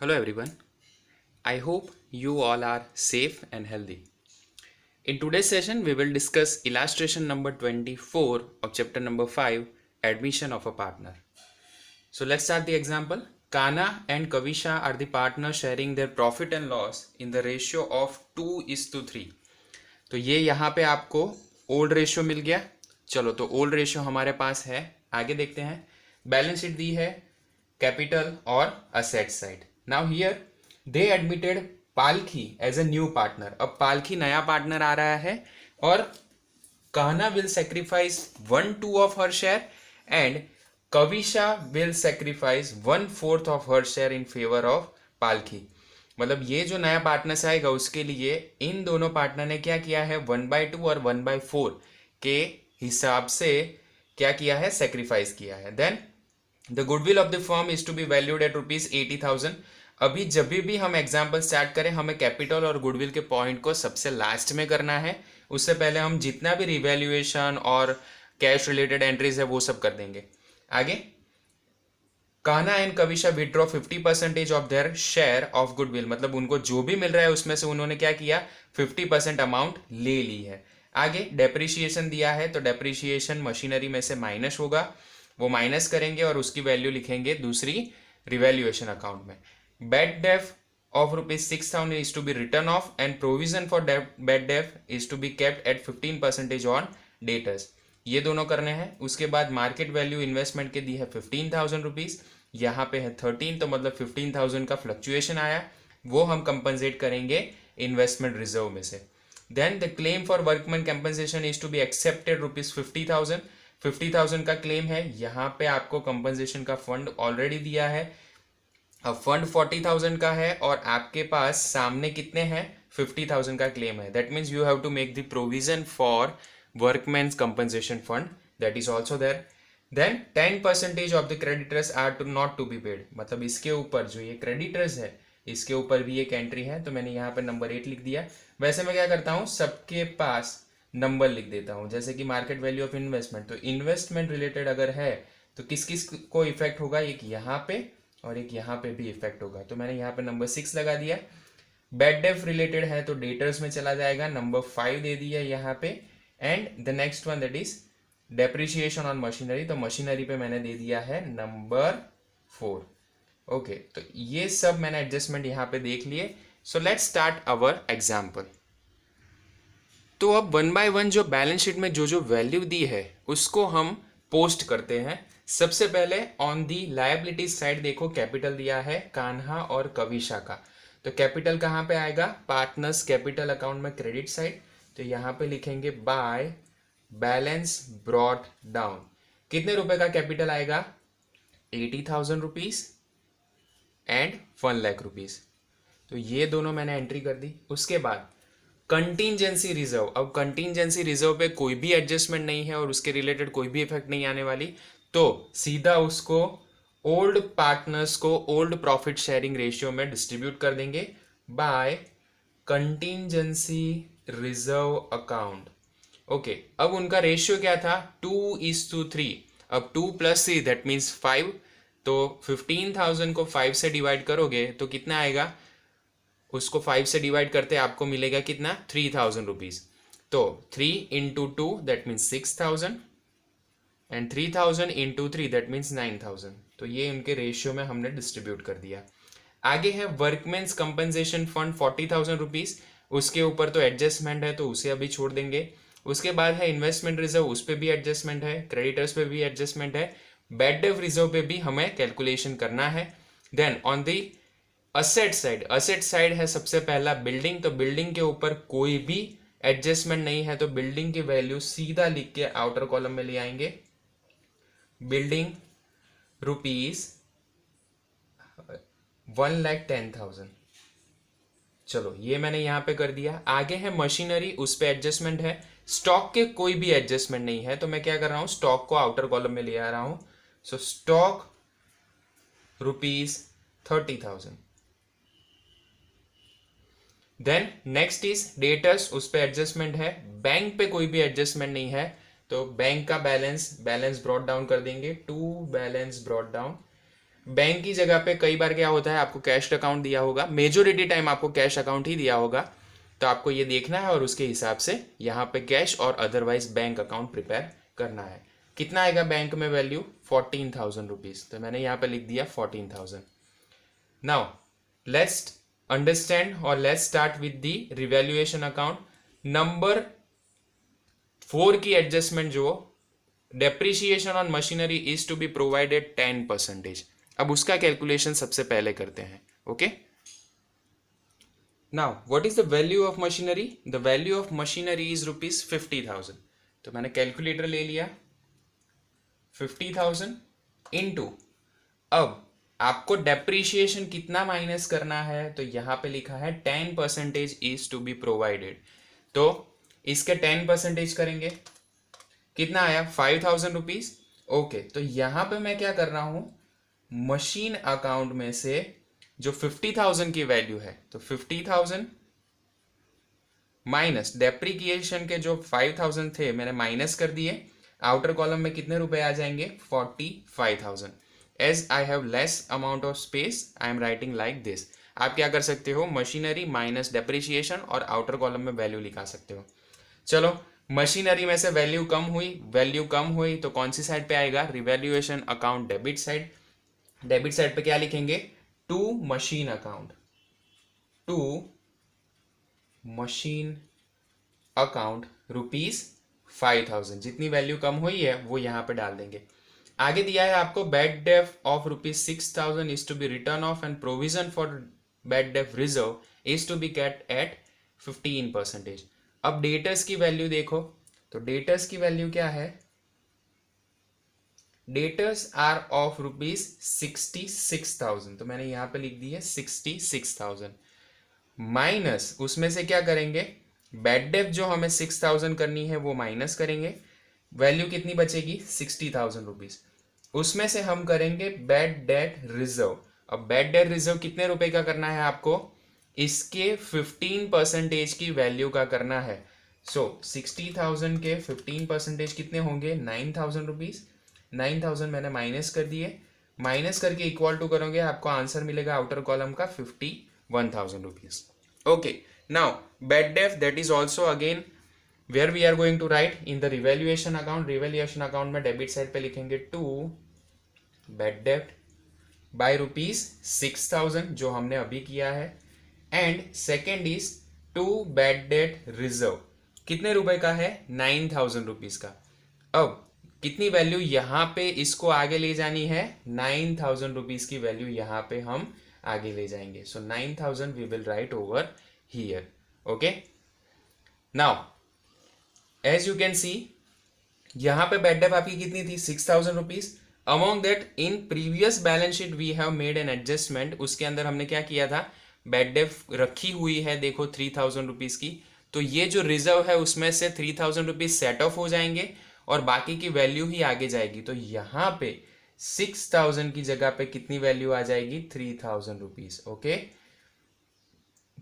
Hello everyone. I hope you all are safe and healthy. In today's session, we will discuss illustration number 24 of chapter number 5, admission of a partner. So let's start the example. Kana and Kavisha are the partners sharing their profit and loss in the ratio of 2:3. तो ये यहाँ पे आपको old ratio मिल गया. चलो तो old ratio हमारे पास है. आगे देखते हैं. बैलेंस शीट दी है कैपिटल और asset side. Now here they admitted पालखी एज अ न्यू पार्टनर. अब पालखी नया पार्टनर आ रहा है और कहना will sacrifice 1/2 of her share and Kavisha will sacrifice 1/4 of her share in favour of पालखी. मतलब ये जो नया पार्टनर आएगा उसके लिए इन दोनों पार्टनर ने क्या किया है 1/2 और 1/4 के हिसाब से क्या किया है सेक्रीफाइस किया है. Then the goodwill of the firm is to be valued at ₹80,000. अभी जब भी हम एग्जाम्पल स्टार्ट करें हमें कैपिटल और गुडविल के पॉइंट को सबसे लास्ट में करना है. उससे पहले हम जितना भी रिवैल्यूएशन और कैश रिलेटेड एंट्रीज है वो सब कर देंगे. आगे कहना and Kavisha withdraw 50% of their share of goodwill. मतलब उनको जो भी मिल रहा है उसमें से उन्होंने क्या किया 50% अमाउंट ले ली है. आगे डेप्रिसिएशन दिया है तो डेप्रिसिएशन मशीनरी में से माइनस होगा, वो माइनस करेंगे और उसकी वैल्यू लिखेंगे दूसरी रिवैल्यूएशन अकाउंट में. Bad debt of ₹6,000 is to be written off and provision for bad debt is to be kept at 15% on debtors. ये दोनों करने हैं. उसके बाद मार्केट वैल्यू इन्वेस्टमेंट के दी है ₹15,000, यहाँ पे है 13, तो मतलब 15,000 का फ्लक्चुएशन आया, वो हम कंपनसेट करेंगे इन्वेस्टमेंट रिजर्व में से. Then the claim for workman compensation is to be accepted ₹50,000. 50,000 का क्लेम है, यहाँ पे आपको कंपनसेशन का फंड ऑलरेडी दिया है. अब फंड 40,000 का है और आपके पास सामने कितने हैं 50,000 का क्लेम है. That means you have to make the provision for workman's compensation fund, that is also there. Then 10% of the creditors are to not to be paid. मतलब इसके ऊपर जो ये क्रेडिटर्स है इसके ऊपर भी एक एंट्री है, तो मैंने यहाँ पे नंबर 8 लिख दिया. वैसे मैं क्या करता हूँ सबके पास नंबर लिख देता हूँ. जैसे कि मार्केट वैल्यू ऑफ इन्वेस्टमेंट, तो इन्वेस्टमेंट रिलेटेड अगर है तो किस किस को इफेक्ट होगा, एक यहाँ पे और एक यहाँ पे भी इफेक्ट होगा, तो मैंने यहाँ पे नंबर 6 लगा दिया. बैड डेफ रिलेटेड है तो डेटर्स में चला जाएगा, नंबर 5 दे दिया यहाँ पे. And the next one that is depreciation on machinery, तो मशीनरी पे मैंने दे दिया है नंबर 4. ओके, तो ये सब मैंने एडजस्टमेंट यहाँ पे देख लिए. So let's start our example. तो अब 1 by 1 जो बैलेंस शीट में जो जो वैल्यू दी है उसको हम पोस्ट करते हैं. सबसे पहले ऑन दी लायबिलिटीज साइड देखो कैपिटल दिया है कान्हा और कविशा का. तो कैपिटल कहाँ पे आएगा, पार्टनर्स कैपिटल अकाउंट में क्रेडिट साइड. तो यहाँ पे लिखेंगे बाय बैलेंस ब्रॉट डाउन. कितने रुपए का कैपिटल आएगा ₹80,000 एंड ₹1,00,000. तो ये दोनों मैंने एंट्री कर दी. उसके बाद कंटीजेंसी रिजर्व. अब कंटीजेंसी रिजर्व पे कोई भी एडजस्टमेंट नहीं है और उसके रिलेटेड कोई भी इफेक्ट नहीं आने वाली, तो सीधा उसको ओल्ड पार्टनर्स को ओल्ड प्रॉफिट शेयरिंग रेशियो में डिस्ट्रीब्यूट कर देंगे by contingency reserve account. Okay, अब उनका रेशियो क्या था 2:3. अब 2 + 3 दैट मीन्स 5. तो 15,000 को 5 से डिवाइड करोगे तो कितना आएगा, उसको 5 से डिवाइड करते आपको मिलेगा कितना ₹3,000. तो 3 × 2 that means 6,000 and 3,000 × 3 that means 9,000. तो ये उनके रेशियो में हमने डिस्ट्रीब्यूट कर दिया. आगे है वर्कमैन्स कंपनसेशन फंड ₹40,000. उसके ऊपर तो एडजस्टमेंट है तो उसे अभी छोड़ देंगे. उसके बाद है इन्वेस्टमेंट रिजर्व, उस पर भी एडजस्टमेंट है, क्रेडिटर्स पे भी एडजस्टमेंट है, बैड डेट रिजर्व पे भी हमें कैलकुलेशन करना है. Then on the asset side, asset side है सबसे पहला बिल्डिंग. तो बिल्डिंग के ऊपर कोई भी एडजस्टमेंट नहीं है तो बिल्डिंग की वैल्यू सीधा लिख के आउटर कॉलम में ले आएंगे. बिल्डिंग ₹1,10,000. चलो ये मैंने यहां पे कर दिया. आगे है मशीनरी, उस पे एडजस्टमेंट है. स्टॉक के कोई भी एडजस्टमेंट नहीं है तो मैं क्या कर रहा हूं स्टॉक को आउटर कॉलम में ले आ रहा हूं. So stock ₹30,000. Then next is debtors, उस पे एडजस्टमेंट है. बैंक पे कोई भी एडजस्टमेंट नहीं है तो बैंक का बैलेंस ब्रॉट डाउन कर देंगे to balance brought down. Bank की जगह पे कई बार क्या होता है, आपको कैश अकाउंट दिया होगा, मेजोरिटी टाइम आपको कैश अकाउंट ही दिया होगा, तो आपको ये देखना है और उसके हिसाब से यहाँ पे कैश और अदरवाइज बैंक अकाउंट प्रिपेयर करना है। कितना आएगा बैंक में वैल्यू? 14,000 रुपीज, तो मैंने यहाँ पे लिख दिया 14,000। नाउ लेट्स अंडरस्टैंड और let's start with the revaluation account. Number 4 की एडजस्टमेंट जो depreciation on machinery is to be provided 10%। अब उसका कैलकुलेशन सबसे पहले करते हैं। Okay, now what is the value of machinery? The value of machinery is rupees 50,000। तो मैंने कैलकुलेटर ले लिया, 50,000 इनटू, अब आपको डेप्रिसिएशन कितना माइनस करना है, तो यहां पे लिखा है 10% इज टू बी प्रोवाइडेड, तो इसके 10% करेंगे, कितना आया? 5,000 रुपीज। ओके, तो यहां पे मैं क्या कर रहा हूं, मशीन अकाउंट में से जो 50,000 की वैल्यू है, तो 50,000 माइनस डेप्रिसिएशन के जो 5,000 थे मैंने माइनस कर दिए। आउटर कॉलम में कितने रुपए आ जाएंगे? 45,000। As I have less amount of space I am writing like this. आप क्या कर सकते हो, मशीनरी माइनस डेप्रिसिएशन और आउटर कॉलम में वैल्यू लिखा सकते हो। चलो, मशीनरी में से वैल्यू कम हुई तो कौन सी साइड पे आएगा? Revaluation account debit side. Debit side पे क्या लिखेंगे? To machine account, to machine account rupees 5,000। जितनी वैल्यू कम हुई है वो यहां पे डाल देंगे। आगे दिया है आपको bad debt of rupees 6,000 is to be written off and provision for bad debt reserve is to be kept at 15%। अब डेटर्स की वैल्यू देखो, तो डेटर्स की वैल्यू क्या है? डेटर्स आर ऑफ रुपीज 66,000, तो मैंने यहां पे लिख दी है 66,000 माइनस, उसमें से क्या करेंगे? बैड डेफ जो हमें 6,000 करनी है वो माइनस करेंगे, वैल्यू कितनी बचेगी? 60,000 रुपीज। उसमें से हम करेंगे बैड डेट रिजर्व। अब बैड डेट रिजर्व कितने रुपए का करना है आपको? इसके 15% की वैल्यू का करना है। सो 60,000 के 15% कितने होंगे? 9,000 रुपीज। 9,000 मैंने माइनस कर दिए, माइनस करके इक्वल टू करोगे, आपको आंसर मिलेगा आउटर कॉलम का 51,000 rupees. Okay, now bad debt, that is also again where we are going to write in the revaluation account। revaluation account में डेबिट साइड पे लिखेंगे to bad debt by rupees 6,000 जो हमने अभी किया है, and second is to bad debt reserve. कितने रुपए का है? 9,000 रुपीज का। अब कितनी वैल्यू यहां पे इसको आगे ले जानी है? 9,000 रुपीज की वैल्यू यहां पे हम आगे ले जाएंगे। So 9,000 we will write over here. Okay, now as you can see यहां पे बैड डेट आपकी कितनी थी? 6,000 rupees. Among that in previous balance sheet we have made an adjustment. उसके अंदर हमने क्या किया था? बैड डेट रखी हुई है, देखो 3,000 रुपीज की, तो ये जो रिजर्व है उसमें से 3,000 रुपीज सेट ऑफ हो जाएंगे और बाकी की वैल्यू ही आगे जाएगी। तो यहां पे 6,000 की जगह पे कितनी वैल्यू आ जाएगी? 3,000 रुपीज। ओके,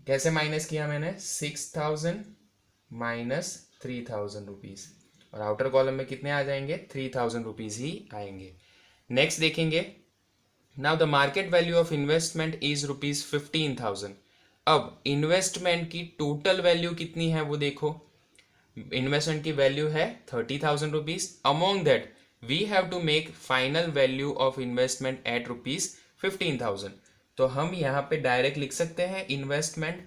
कैसे माइनस किया मैंने? 6,000 माइनस 3,000 रुपीज, और आउटर कॉलम में कितने आ जाएंगे? 3,000 रुपीज ही आएंगे। नेक्स्ट देखेंगे, now the market value of investment is rupees 15,000। अब इन्वेस्टमेंट की टोटल वैल्यू कितनी है वो देखो, इन्वेस्टमेंट की वैल्यू है 30,000 rupees. Among that we have to make final value of investment at rupees 15,000। तो हम यहाँ पे डायरेक्ट लिख सकते हैं इन्वेस्टमेंट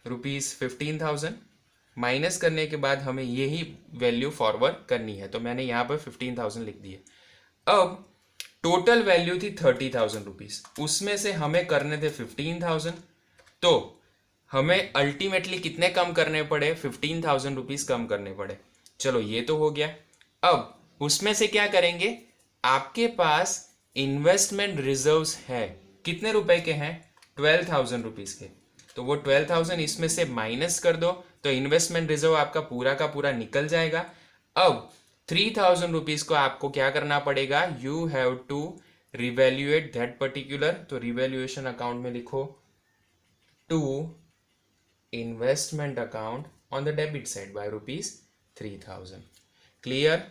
रुपीज 15,000 माइनस करने के बाद हमें यही वैल्यू फॉरवर्ड करनी है, तो मैंने यहाँ पर 15,000 लिख दिए। अब टोटल वैल्यू थी 30,000 रुपीज, उसमें से हमें करने थे 15,000, तो हमें अल्टीमेटली कितने कम करने पड़े? 15,000 रुपीज कम करने पड़े। चलो ये तो हो गया। अब उसमें से क्या करेंगे? आपके पास इन्वेस्टमेंट रिजर्व्स है, कितने रुपए के हैं? 12,000 रुपीज के, तो वो 12,000 इसमें से माइनस कर दो, तो इन्वेस्टमेंट रिजर्व आपका पूरा का पूरा निकल जाएगा। अब 3,000 रुपीज को आपको क्या करना पड़ेगा? You have to revaluate that particular, तो रिवैल्यूएशन अकाउंट में लिखो to investment account on the debit side by rupees 3,000। Clear?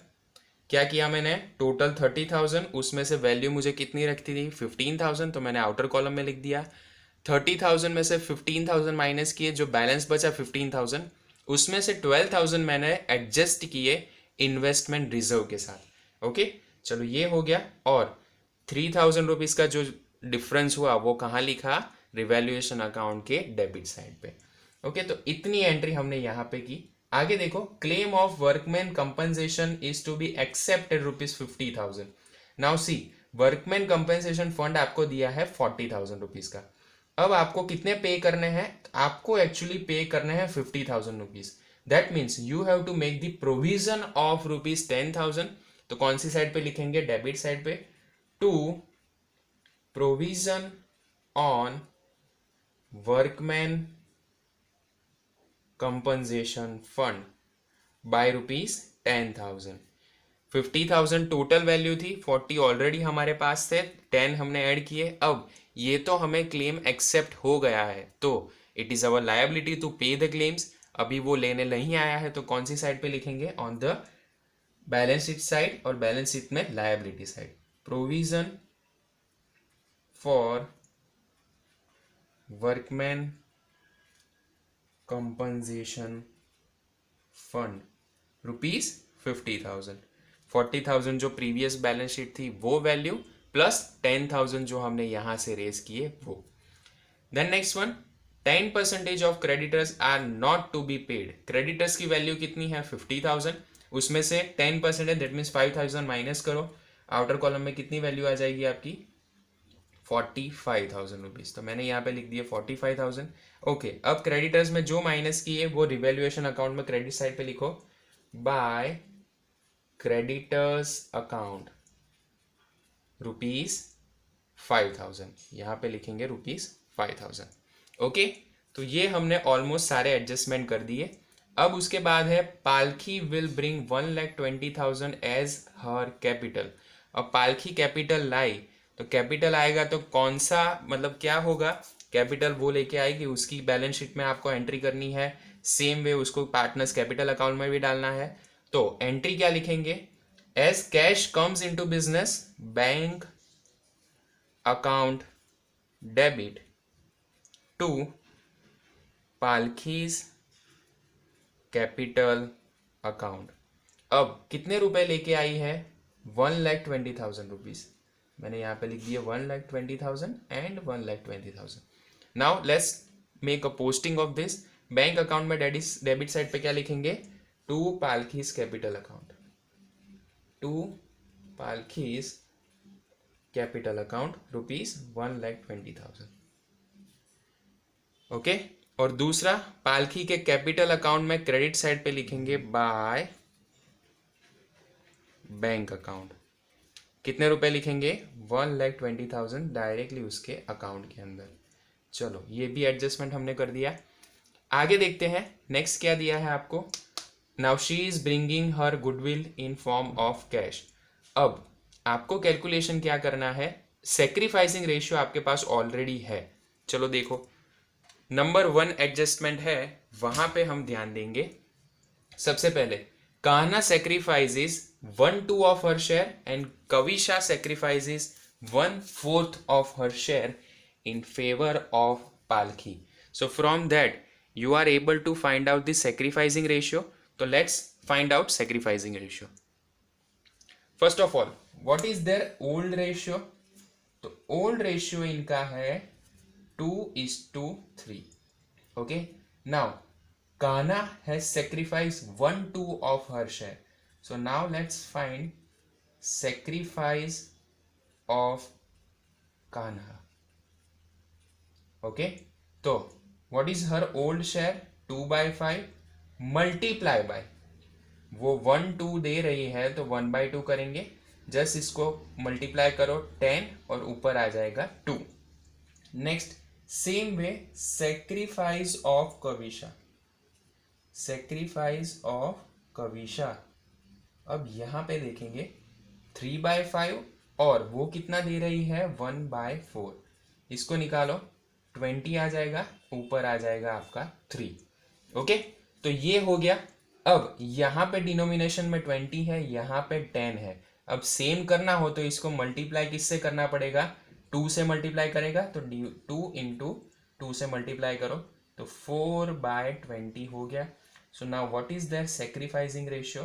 क्या किया मैंने, टोटल 30,000, उसमें से वैल्यू मुझे कितनी रखती थी 15,000, तो मैंने आउटर कॉलम में लिख दिया। 30,000 में से 15,000 माइनस किए, जो बैलेंस बचा 15,000, उसमें से 12,000 मैंने एडजस्ट किए इन्वेस्टमेंट रिजर्व के साथ। ओके, चलो ये हो गया। और 3,000 रुपीज़ का जो डिफरेंस हुआ वो कहाँ लिखा, रिवैल्यूएशन अकाउंट के डेबिट साइड पे। ओके, तो इतनी एंट्री हमने यहाँ पे की। आगे देखो, claim of workman compensation is to be accepted ₹50,000। Now see, workman compensation fund आपको दिया है 40,000 रुपीज का। अब आपको कितने पे करने हैं, आपको एक्चुअली पे करने हैं 50,000 rupees. That means you have to make the provision of ₹10,000। तो कौन सी साइड पे लिखेंगे, डेबिट साइड पे, to provision on workman compensation fund by ₹10,000। 50,000 total value थी, 40 ऑलरेडी हमारे पास थे, 10 हमने ऐड किए। अब ये तो हमें क्लेम एक्सेप्ट हो गया है, तो it is our liability to pay the claims. अभी वो लेने नहीं आया है, तो कौन सी साइड पे लिखेंगे, on the balance sheet side, और बैलेंस शीट में liability side, provision for workman compensation fund ₹50,000। 40,000 जो प्रीवियस बैलेंस शीट थी वो वैल्यू, प्लस 10,000 जो हमने यहां से रेज किए वो। Then next one, 10% of creditors are not to be paid. Creditors की वैल्यू कितनी है 50,000, उसमें से 10% है, दैट मीन्स 5,000 माइनस करो, आउटर कॉलम में कितनी वैल्यू आ जाएगी आपकी 45,000 रुपीज। तो मैंने यहाँ पे लिख दिया 45,000। ओके, अब क्रेडिटर्स में जो माइनस किए वो रिवैल्यूएशन अकाउंट में क्रेडिट साइड पे लिखो, बाय क्रेडिटर्स अकाउंट ₹5,000, यहाँ पे लिखेंगे ₹5,000। ओके, तो ये हमने ऑलमोस्ट सारे एडजस्टमेंट कर दिए। अब उसके बाद है, Palki will bring 1,20,000 as her capital. अब पालकी कैपिटल लाई, तो कैपिटल आएगा तो कौन सा, मतलब क्या होगा, कैपिटल वो लेके आएगी, उसकी बैलेंस शीट में आपको एंट्री करनी है, सेम वे उसको पार्टनर्स कैपिटल अकाउंट में भी डालना है। तो एंट्री क्या लिखेंगे, as cash comes into business, bank account debit to Palki's capital account. अब कितने रुपए लेके आई है, 1,20,000 रुपीज। मैंने यहाँ पे लिख दिया 1,20,000 and 1,20,000। Now let's make a posting of this. Bank account में डेबिट साइड पे क्या लिखेंगे, to Palki's capital account, to Palki's capital account ₹1,20,000। Okay, और दूसरा, पालकी के कैपिटल अकाउंट में क्रेडिट साइड पे लिखेंगे बाय बैंक अकाउंट। कितने रुपए लिखेंगे, 1,20,000 डायरेक्टली उसके अकाउंट के अंदर। चलो ये भी एडजस्टमेंट हमने कर दिया। आगे देखते हैं नेक्स्ट क्या दिया है आपको। Now she is bringing her goodwill in form of cash. अब आपको कैलकुलेशन क्या करना है, सेक्रीफाइसिंग रेशियो आपके पास ऑलरेडी है। चलो देखो, नंबर 1 एडजस्टमेंट है, वहां पे हम ध्यान देंगे। सबसे पहले, Kanha sacrifices 1/2 of her share and Kavisha sacrifices 1/4 of her share in favor of Palki. So from that you are able to find out the sacrificing ratio. So let's find out sacrificing ratio. First of all, what is their old ratio? तो old ratio इनका है 2:3. Okay, now Kana has sacrificed 1/2 of her share. So now let's find sacrifice of Kanha. Okay, so what is her old share, 2/5 multiply by, वो 1/2 दे रही है तो 1/2 करेंगे, just इसको multiply करो 10 और ऊपर आ जाएगा 2। Next, same way sacrifice of Kavisha, sacrifice of Kavisha. अब यहां पे देखेंगे 3/5 और वो कितना दे रही है 1/4, इसको निकालो 20 आ जाएगा, ऊपर आ जाएगा आपका 3। ओके, तो ये हो गया अब यहाँ पे डिनोमिनेशन में 20 है, यहाँ पे 10 है। अब सेम करना हो तो इसको मल्टीप्लाई किससे करना पड़ेगा, 2 से मल्टीप्लाई करेगा, तो 2 इंटू 2 से मल्टीप्लाई करो तो 4/20 हो गया। So now what is their sacrificing ratio,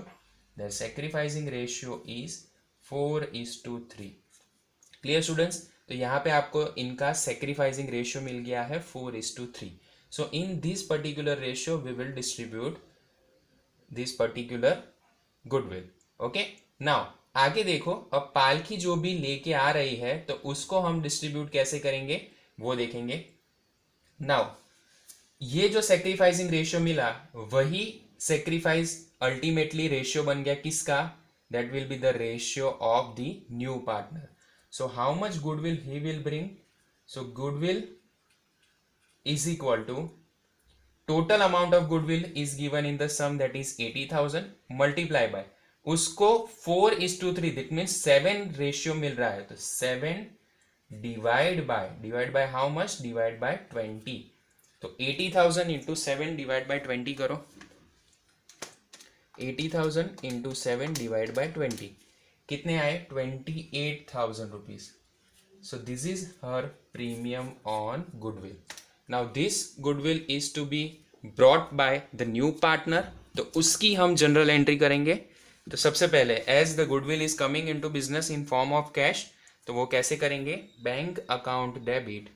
their sacrificing ratio is 4:3। Clear students, तो यहाँ पे आपको इनका सैक्रिफाइसिंग रेशियो मिल गया है 4:3। So in this particular ratio we will distribute this particular goodwill. Okay, now आगे देखो, अब पालकी जो भी लेके आ रही है तो उसको हम डिस्ट्रीब्यूट कैसे करेंगे वो देखेंगे। नाउ ये जो सेक्रीफाइसिंग रेशियो मिला वही सेक्रीफाइस अल्टीमेटली रेशियो बन गया किसका, that will be the ratio of the new partner. So how much goodwill he will bring, so goodwill is equal to total amount of goodwill is given in the sum that is 80,000 multiply by उसको 4:3 that means 7 ratio मिल रहा है, तो 7 divide by how much, divide by 20। तो 80,000 into 7 divide by 20 करो, 80,000 into 7 divide by 20 कितने आए, 28,000 rupees. So this is her premium on goodwill. Now this goodwill is to be brought by the new partner, तो उसकी हम journal entry करेंगे। तो सबसे पहले as the goodwill is coming into business in form of cash, तो वो कैसे करेंगे, bank account debit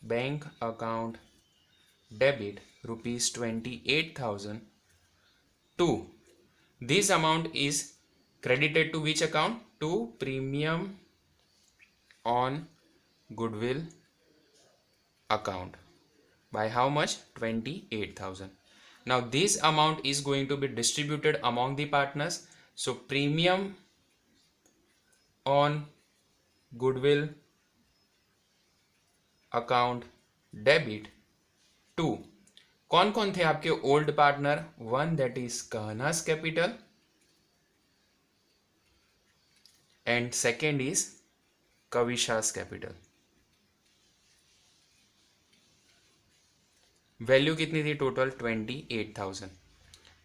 ₹28,000 to this amount is credited to which account, to premium on goodwill account by how much, 28,000. Now this amount is going to be distributed among the partners. So premium on goodwill account debit to कौन कौन थे आपके old partner, one that is Kanha's capital and second is Kavisha's capital. Value कितनी थी total, 28,000।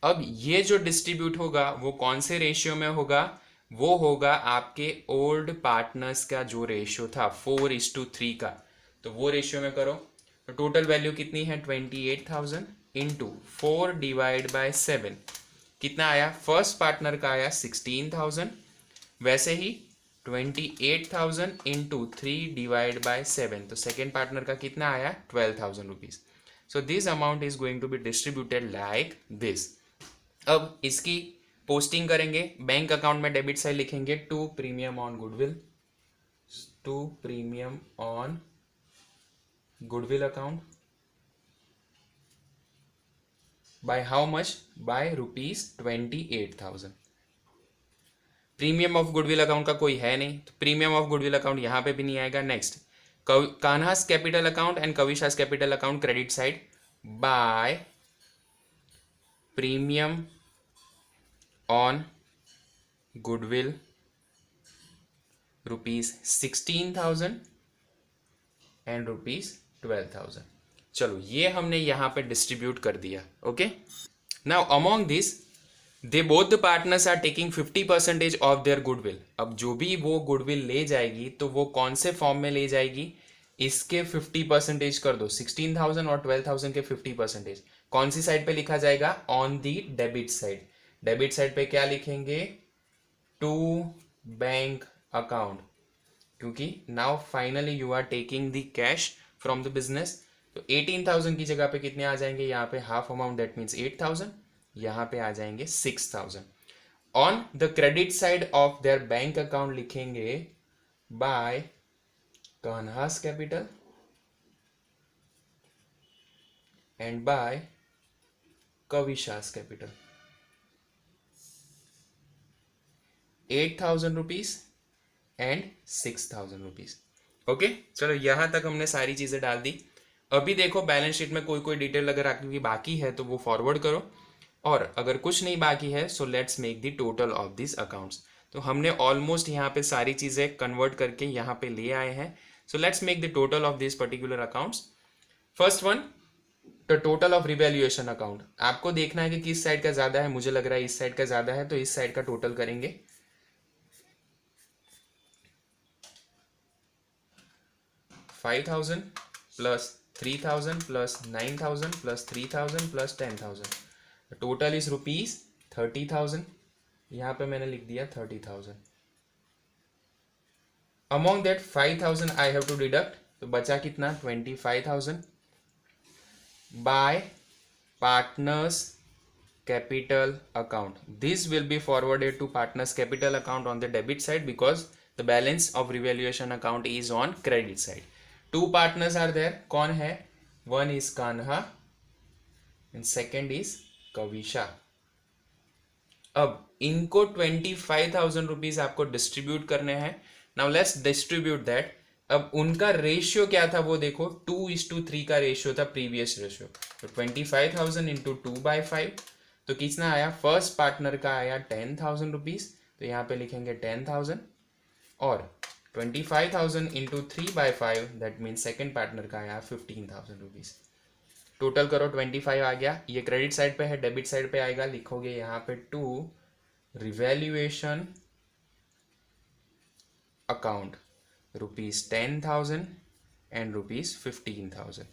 अब ये जो distribute होगा वो कौन से रेशियो में होगा, वो होगा आपके ओल्ड पार्टनर्स का जो रेशियो था 4:3 का, तो वो रेशियो में करो। तो टोटल वैल्यू कितनी है, 28,000 इंटू 4 डिवाइड बाय 7 कितना आया, फर्स्ट पार्टनर का आया 16,000, वैसे ही 28,000 इंटू 3 डिवाइड बाय 7 तो सेकेंड पार्टनर का कितना आया, 12,000 rupees. So this amount is going to be distributed like this. अब इसकी पोस्टिंग करेंगे, बैंक अकाउंट में डेबिट साइड लिखेंगे to premium on goodwill, to premium on goodwill account by how much, by ₹28,000। Premium of goodwill account का कोई है नहीं, तो प्रीमियम ऑफ गुडविल अकाउंट यहां पे भी नहीं आएगा। Next Kanha's capital account and Kavisha's capital account credit side by premium on goodwill ₹16,000 and ₹12,000। चलो ये हमने यहां पे डिस्ट्रीब्यूट कर दिया। Okay, now among this they both the partners are taking 50% of their goodwill. अब जो भी वो गुडविल ले जाएगी तो वो कौन से फॉर्म में ले जाएगी, इसके 50% कर दो, 16,000 और 12,000 के 50%। कौन सी साइड पे लिखा जाएगा, on the debit side. Debit side पे क्या लिखेंगे, टू बैंक अकाउंट, क्योंकि now finally you are taking the cash from the business. तो 18,000 की जगह पे कितने आ जाएंगे, यहाँ पे हाफ अमाउंट दैट मीन्स 8,000, यहाँ पे आ जाएंगे 6,000। On the credit side of their bank account लिखेंगे by Kanha's capital and by Kavisha's capital, 8,000 rupees and 6,000 rupees. Okay, चलो यहां तक हमने सारी चीजें डाल दी। अभी देखो बैलेंस शीट में कोई कोई डिटेल अगर आपकी बाकी है तो वो फॉरवर्ड करो, और अगर कुछ नहीं बाकी है so let's make the total of this accounts. तो हमने ऑलमोस्ट यहाँ पे सारी चीजें कन्वर्ट करके यहाँ पे ले आए हैं। So let's make the total of this particular accounts. First one, तो टोटल ऑफ रिवैल्यूएशन अकाउंट आपको देखना है कि किस साइड का ज्यादा है, मुझे लग रहा है इस साइड का ज्यादा है, तो इस साइड का टोटल करेंगे। 5,000 plus 3,000 plus 9,000 plus 3,000 plus 10,000, total is rupees 30,000। यहां पे मैंने लिख दिया 30,000। Among that 5,000 I have to deduct, तो बचा कितना 25,000 by partners capital account. This will be forwarded to partners capital account on the debit side because the balance of revaluation account is on credit side. Two partners are there. कौन है? One is Kanha and second is Kavisha. अब इनको 25,000 rupees आपको distribute करने हैं। Now let's distribute that. अब उनका ratio क्या था वो देखो, 2:3 का रेशियो था प्रीवियस रेशियो। तो 25,000 इंटू 2/5, तो कितना आया? फर्स्ट पार्टनर का आया 10,000 रुपीज, तो यहाँ पे लिखेंगे 10,000, और 25,000 into 3/5 that mean second partner का आया 15,000 रुपीज। टोटल करो 25 आ गया। ये क्रेडिट साइड पे है, डेबिट साइड पे आएगा, लिखोगे यहाँ पे to revaluation account rupees 10,000 and rupees 15,000।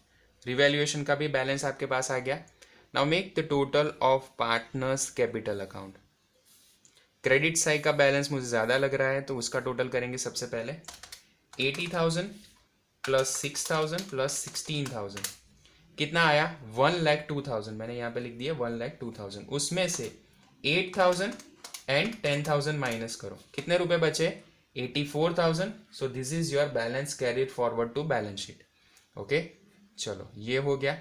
Revaluation का भी बैलेंस आपके पास आ गया। Now make the total of partners capital account. Credit side का बैलेंस मुझे ज़्यादा लग रहा है, तो उसका टोटल करेंगे सबसे पहले। 80,000 प्लस 6,000 प्लस 16,000 कितना आया? 1,02,000। मैंने यहाँ पे लिख दिया 1,02,000। उसमें से 8,000 एंड 10,000 माइनस करो, कितने रुपए बचे? 84,000। So this is your balance carried forward to balance sheet. Okay, चलो ये हो गया।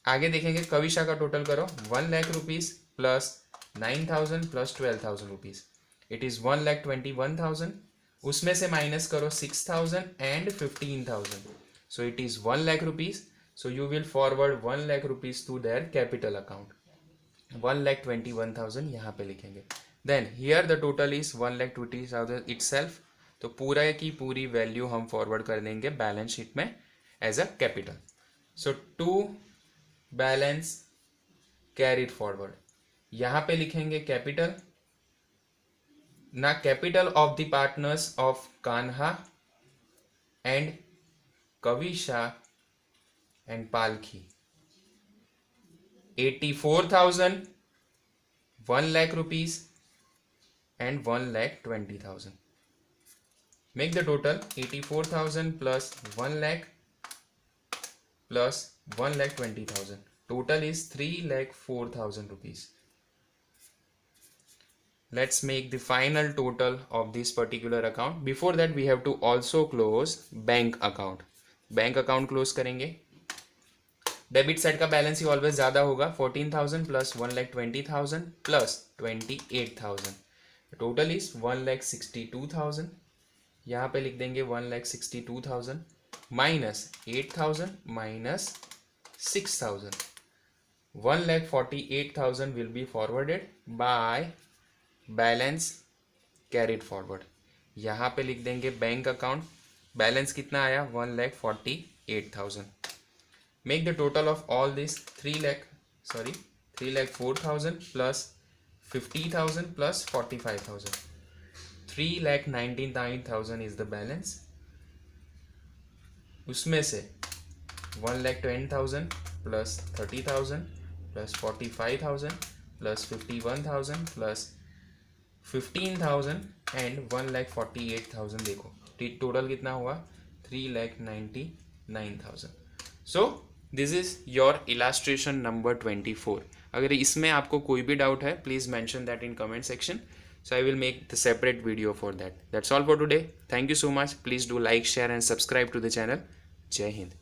आगे देखेंगे कविशा का टोटल करो। 1 lakh rupees plus 9,000 plus 12,000 rupees, it is 1,21,000। उसमें से माइनस करो 6,000 and 15,000, so it is 1 lakh rupees. So you will forward 1 lakh rupees to their capital account. 1,21,000 यहाँ पे लिखेंगे। Then here the total is 1,20,000 itself. तो पूरा की पूरी वैल्यू हम फॉरवर्ड कर देंगे बैलेंस शीट में as a capital. So to balance carried forward, यहाँ पे लिखेंगे कैपिटल। ना capital of the partners of Kanha and Kavisha and Palki, 84,000, 1 lakh rupees and 1,20,000. Make the total 84,000 plus 1 lakh plus 1,20,000. Total is 3,04,000 rupees. Let's make the final total of this particular account. Before that we have to also close bank account. Bank account close करेंगे। Debit side का balance ही always ज्यादा होगा। 14,000 plus 1,20,000 plus 28,000, total is 1,62,000। यहाँ पे लिख देंगे 1,62,000 minus 8,000 minus 6,000, 1,48,000 will be forwarded by balance carried forward. यहाँ पे लिख देंगे बैंक अकाउंट, बैलेंस कितना आया? 1,48,000। Make the total of all this 3,04,000 plus 50,000 plus 45,000, 3,99,000 is the balance. उसमें से 1,10,000 plus 30,000 plus 45,000 plus 51,000 plus 15,000 and 1,48,000। देखो टोटल कितना हुआ? 3,99,000। सो this is your illustration number 24। अगर इसमें आपको कोई भी डाउट है please mention that in comment section, so I will make the separate video for that. That's all for today. Thank you so much. Please do like, share and subscribe to the channel. Jai Hind.